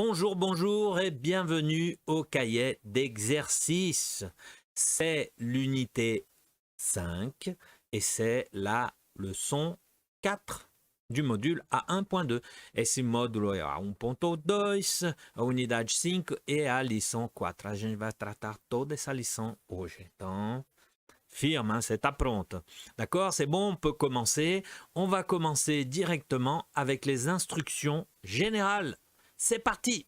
Bonjour, bonjour et bienvenue au cahier d'exercice. C'est l'unité 5 et c'est la leçon 4 du module A1.2. Esse módulo é a 1.2, a unidade 5 e a lição 4. A gente vai tratar toda essa lição hoje. Então, firme, hein, c'est à pronte. D'accord, c'est bon, on peut commencer. On va commencer directement avec les instructions générales. C'est parti!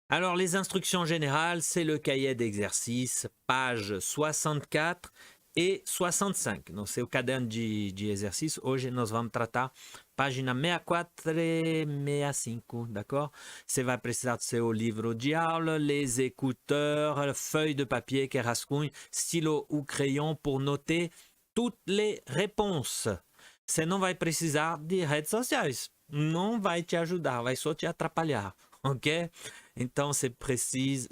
Alors, les instructions générales, c'est le cahier d'exercice, page 64 e 65. Não sei o caderno de exercício. Hoje nós vamos tratar página 64 e 65, d'accord? Você vai precisar do seu livro de aula, les écouteurs, feuille de papier, que é rascunho, stylo ou crayon pour noter toutes les réponses. Você não vai precisar de redes sociais. Não vai te ajudar, vai só te atrapalhar, ok? Então, c'est précise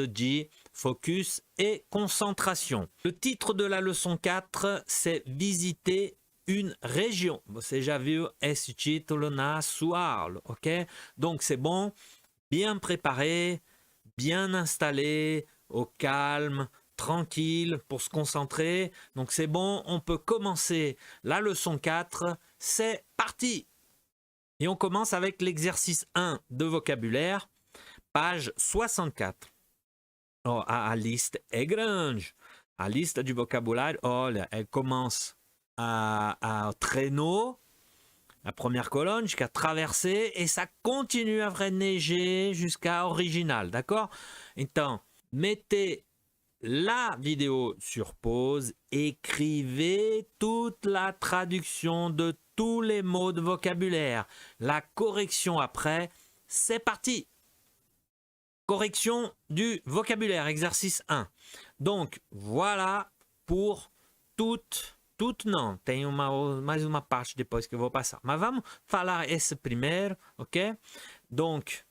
de focus et concentration. Le titre de la leçon 4, c'est Visiter une région. Você já viu esse título na sua aula, ok? Donc, c'est bon, bien préparé, bien installé, au calme, tranquille, pour se concentrer. Donc, c'est bon, on peut commencer la leçon 4. C'est parti! Et on commence avec l'exercice 1 de vocabulaire. Page 64. Oh, a lista é grande. A lista de vocabulário, olha, elle commence à traîneau, la première colonne, jusqu'à traverser, et ça continue à vrai neiger jusqu'à original, d'accord? Então, mettez la vidéo sur pause, écrivez toute la traduction de tous les mots de vocabulaire, la correction après, c'est parti! Correction du vocabulaire, exercice 1. Donc, voilà pour toute não, tem mais uma parte depois que eu vou passar. Mas vamos falar esse primeiro, ok? Donc,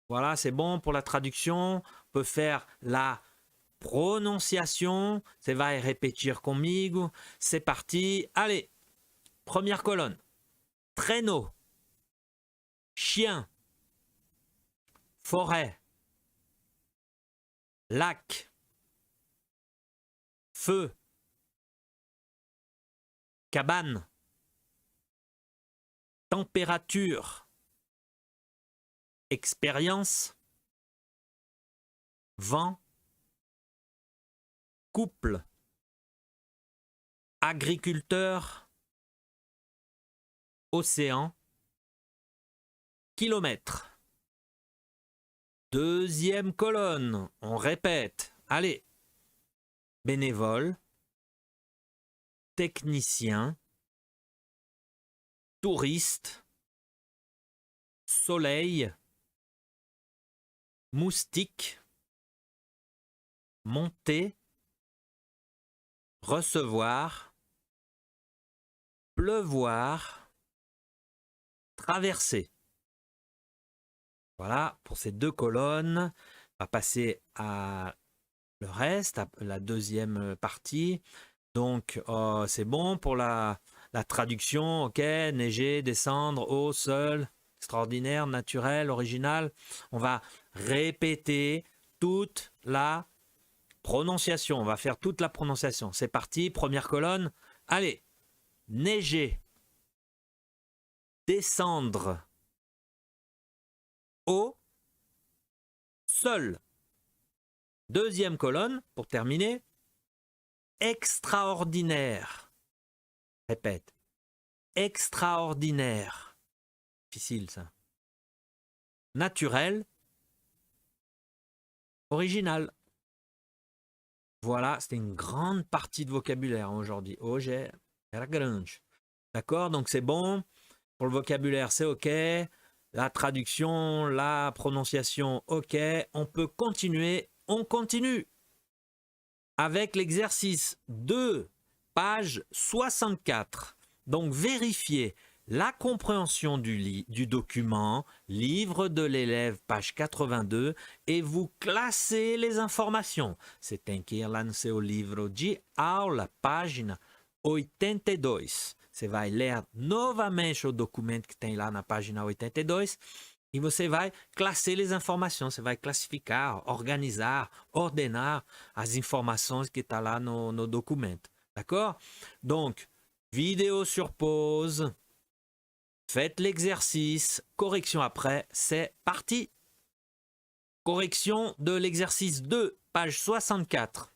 voilà, c'est bon pour la traduction. On peut faire la prononciation. Você vai repetir comigo. C'est parti. Allez, première colonne. Traîneau. Chien. Forêt. Lac, feu, cabane, température, expérience, vent, couple, agriculteur, océan, kilomètre. Deuxième colonne, on répète. Allez, bénévole, technicien, touriste, soleil, moustique, monter, recevoir, pleuvoir, traverser. Voilà, pour ces deux colonnes, on va passer à le reste, à la deuxième partie. Donc, c'est bon pour la traduction, ok, neiger, descendre, eau, seul, extraordinaire, naturel, original. On va répéter toute la prononciation, on va faire toute la prononciation. C'est parti, première colonne. Allez, neiger, descendre, eau, seul. Deuxième colonne, pour terminer, extraordinaire. Répète, extraordinaire. Difficile ça. Naturel, original. Voilà, c'était une grande partie de vocabulaire aujourd'hui. Hoje era grande. D'accord, donc c'est bon. Pour le vocabulaire, c'est OK. La traduction, la prononciation, ok. On peut continuer. On continue avec l'exercice 2, page 64. Donc, vérifiez la compréhension du document, livre de l'élève, page 82, et vous classez les informações. Você tem que ir lá no seu livro de aula, página 82. Você vai ler novamente o documento que tem lá na página 82 E você vai classer les informações, você vai classificar, organizar, ordenar as informações que estão lá no documento. D'accord? Donc, vidéo sur pause, faites l'exercice, correction après, c'est parti. Correction de l'exercice 2, page 64.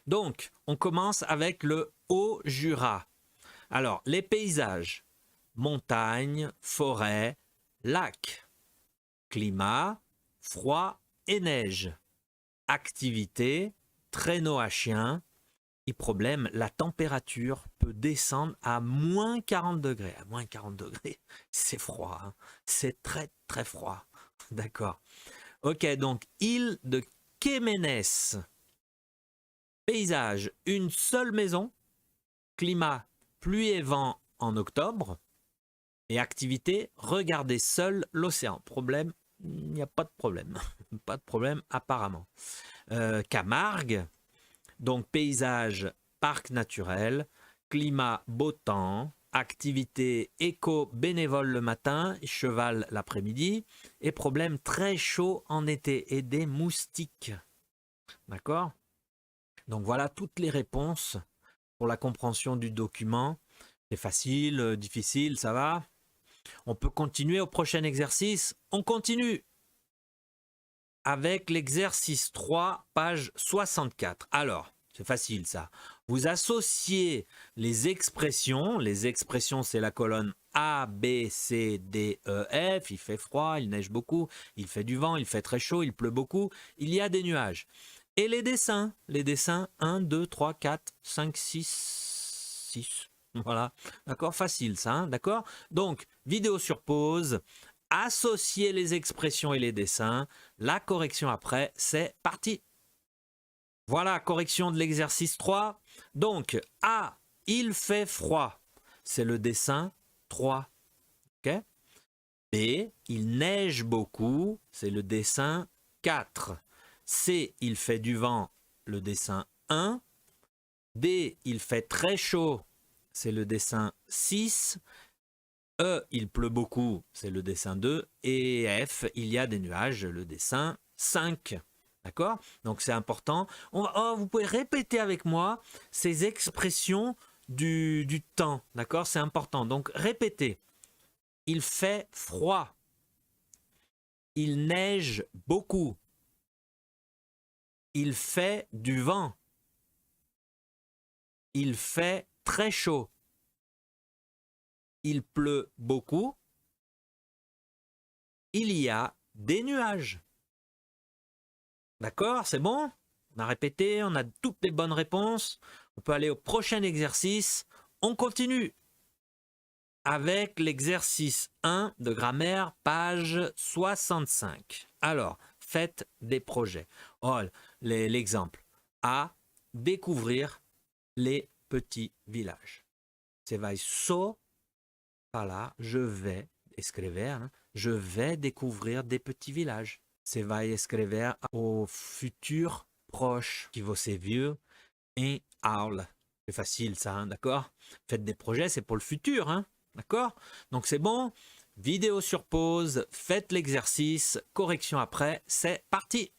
Donc, on commence avec le Haut-Jura. Alors, les paysages, montagnes, forêts, lacs, climat, froid et neige, activité, traîneau à chien. Et problème, la température peut descendre à moins 40 degrés. À moins 40 degrés, c'est froid. Hein, c'est très, très froid. D'accord. Ok, donc, île de Kéménès. Paysage, une seule maison. Climat, pluie et vent en octobre. Et activité, regarder seul l'océan. Problème, il n'y a pas de problème. Pas de problème apparemment. Camargue, donc paysage, parc naturel. Climat, beau temps. Activité éco-bénévole le matin, cheval l'après-midi. Et problème, très chaud en été et des moustiques. D'accord? Donc voilà toutes les réponses pour la compréhension du document. C'est facile, difficile, ça va? On peut continuer au prochain exercice. On continue avec l'exercice 3, page 64. Alors, c'est facile ça. Vous associez les expressions. Les expressions, c'est la colonne A, B, C, D, E, F. Il fait froid, il neige beaucoup, il fait du vent, il fait très chaud, il pleut beaucoup, il y a des nuages. Et les dessins 1, 2, 3, 4, 5, 6, 6. Voilà, d'accord, facile ça, hein, d'accord? Donc, vidéo sur pause, associer les expressions et les dessins, la correction après, c'est parti. Voilà, correction de l'exercice 3. Donc, A, il fait froid, c'est le dessin 3. Ok? B, il neige beaucoup, c'est le dessin 4. C, il fait du vent, le dessin 1. D, il fait très chaud, c'est le dessin 6. E, il pleut beaucoup, c'est le dessin 2. Et F, il y a des nuages, le dessin 5. D'accord? Donc c'est important. Vous pouvez répéter avec moi ces expressions du temps. D'accord? C'est important. Donc répétez. Il fait froid. Il neige beaucoup. Il fait du vent. Il fait très chaud. Il pleut beaucoup. Il y a des nuages. D'accord, c'est bon? On a répété, on a toutes les bonnes réponses. On peut aller au prochain exercice. On continue avec l'exercice 1 de grammaire, page 65. Alors, faites des projets. Oh, l'exemple. A, découvrir les petits villages. Você vai só falar, je vais, escrever, hein, je vais découvrir des petits villages. Você vai escrever au futur proche que você viu em aula. C'est facile ça, hein, d'accord? Faites des projets, c'est pour le futur, hein, d'accord? Donc c'est bon. Vidéo sur pause, faites l'exercice, correction après, c'est parti.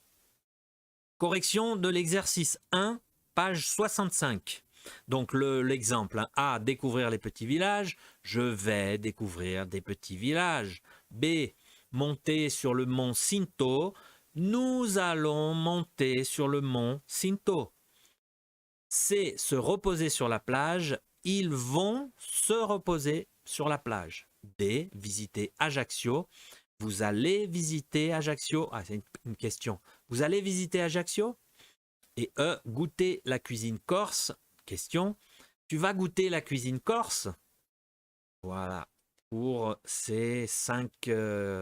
Correction de l'exercice 1, page 65. Donc l'exemple, hein, A, découvrir les petits villages. Je vais découvrir des petits villages. B, monter sur le mont Sinto. Nous allons monter sur le mont Sinto. C, se reposer sur la plage. Ils vont se reposer sur la plage. D, visiter Ajaccio. Vous allez visiter Ajaccio. Ah, c'est une question. Vous allez visiter Ajaccio? Et E, goûter la cuisine corse. Question. Tu vas goûter la cuisine corse? Voilà. Pour ces 5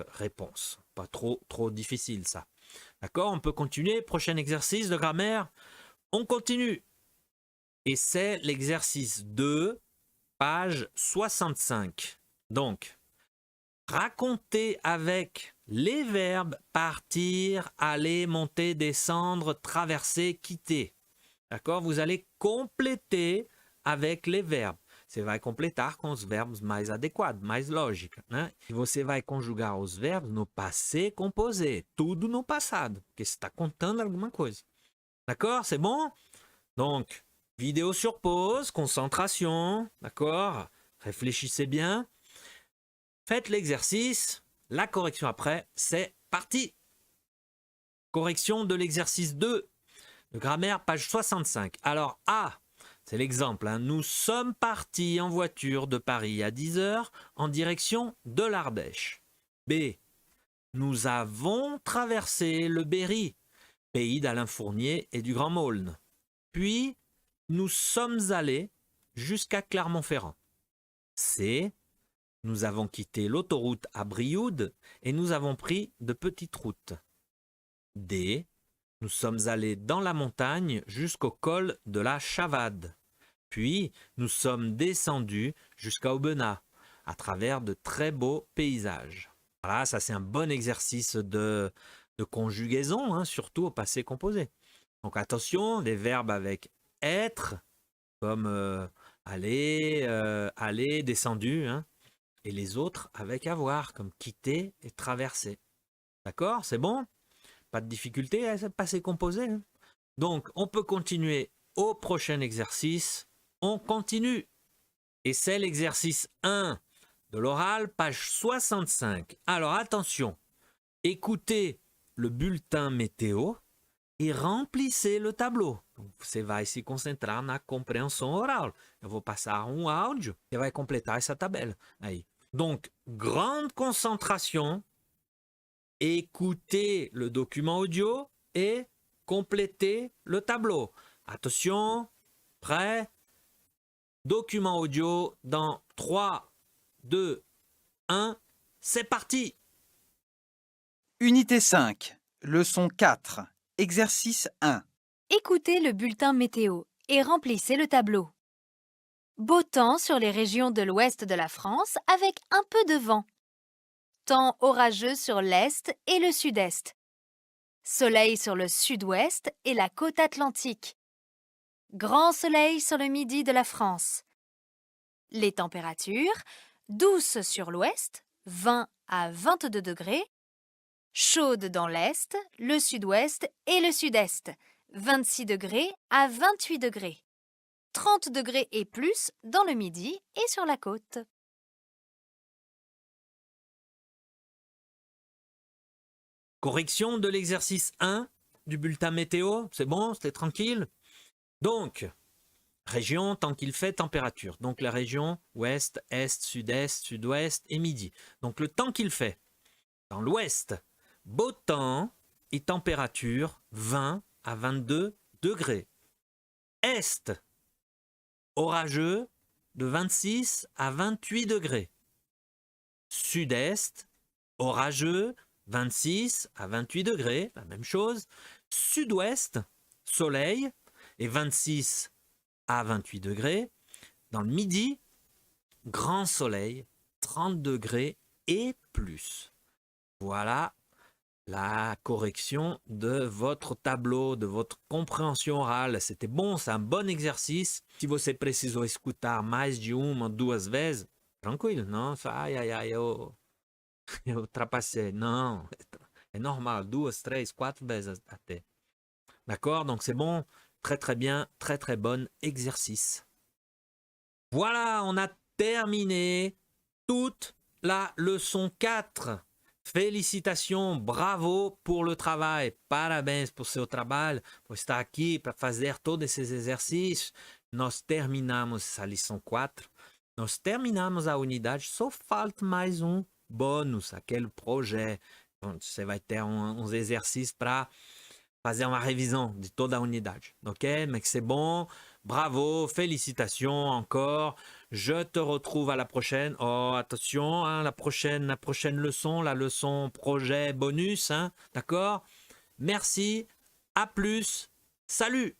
réponses. Pas trop difficile ça. D'accord? On peut continuer. Prochain exercice de grammaire. On continue. Et c'est l'exercice 2, page 65. Donc, racontez avec les verbes partir, aller, monter, descendre, traverser, quitter. D'accord? Vous allez compléter avec les verbes. você vai completar com os verbos mais adequados, mais lógica, né? E você vai conjugar os verbos no passé composé, tudo no passado, porque você está contando alguma coisa. D'accord? C'est bon? Donc, vidéo sur pause, concentration, d'accord? Réfléchissez bien. Faites l'exercice. La correction après, c'est parti. Correction de l'exercice 2 de grammaire, page 65. Alors, A, c'est l'exemple. Hein. Nous sommes partis en voiture de Paris à 10 h en direction de l'Ardèche. B, nous avons traversé le Berry, pays d'Alain Fournier et du Grand Maulne. Puis, nous sommes allés jusqu'à Clermont-Ferrand. C, nous avons quitté l'autoroute à Brioude et nous avons pris de petites routes. D, nous sommes allés dans la montagne jusqu'au col de la Chavade. Puis, nous sommes descendus jusqu'à Aubenas, à travers de très beaux paysages. Voilà, ça c'est un bon exercice de conjugaison, hein, surtout au passé composé. Donc attention, des verbes avec être, comme aller, aller, descendu, hein, et les autres avec avoir, comme quitter et traverser. D'accord? C'est bon? Pas de difficulté à ce passé composé. Hein? Donc, on peut continuer au prochain exercice. On continue. Et c'est l'exercice 1 de l'oral, page 65. Alors, attention. Écoutez le bulletin météo e remplissez le tableau. Você vai se concentrar na compreensão oral. Eu vou passar um áudio e vai completar essa tabela. Aí. Donc, grande concentration. Écoutez le document audio et complétez le tableau. Attention, prêt? Document audio dans 3, 2, 1, c'est parti! Unité 5, leçon 4, exercice 1. Écoutez le bulletin météo et remplissez le tableau. Beau temps sur les régions de l'ouest de la France avec un peu de vent. Temps orageux sur l'est et le sud-est. Soleil sur le sud-ouest et la côte atlantique. Grand soleil sur le midi de la France. Les températures, douces sur l'ouest, 20 à 22 degrés. Chaudes dans l'est, le sud-ouest et le sud-est, 26 degrés à 28 degrés. 30 degrés et plus dans le midi et sur la côte. Correction de l'exercice 1 du bulletin météo. C'est bon, c'était tranquille. Donc, région, tant qu'il fait, température. Donc, la région ouest, est, sud-est, sud-ouest et midi. Donc, le temps qu'il fait. Dans l'ouest, beau temps et température 20 à 22 degrés. Est, orageux de 26 à 28 degrés. Sud-est, orageux 26 à 28 degrés, la même chose. Sud-ouest, soleil et 26 à 28 degrés. Dans le midi, grand soleil, 30 degrés et plus. Voilà la correction de votre tableau, de votre compréhension orale. C'était bon, c'est un bon exercice. Se você precisou escutar mais de uma, duas vezes, tranquilo, não, ai, eu ultrapassei. Non, c'est normal, 2, 3, 4 vezes até. D'accord? Donc c'est bon, très très bien, très très bon exercice. Voilà, on a terminé toute la leçon 4. Félicitations, bravo pour le travail, parabéns por seu trabalho, por estar aqui para fazer todos esses exercícios. Nós terminamos essa lição 4, nós terminamos a unidade, só falta mais um bônus, aquele projet. Você vai ter uns exercícios para fazer uma revisão de toda a unidade, ok? Mais c'est bon, bravo, félicitations encore. Je te retrouve à la prochaine. Oh, attention, hein, la prochaine leçon, la leçon projet bonus, hein, d'accord? Merci, à plus, salut!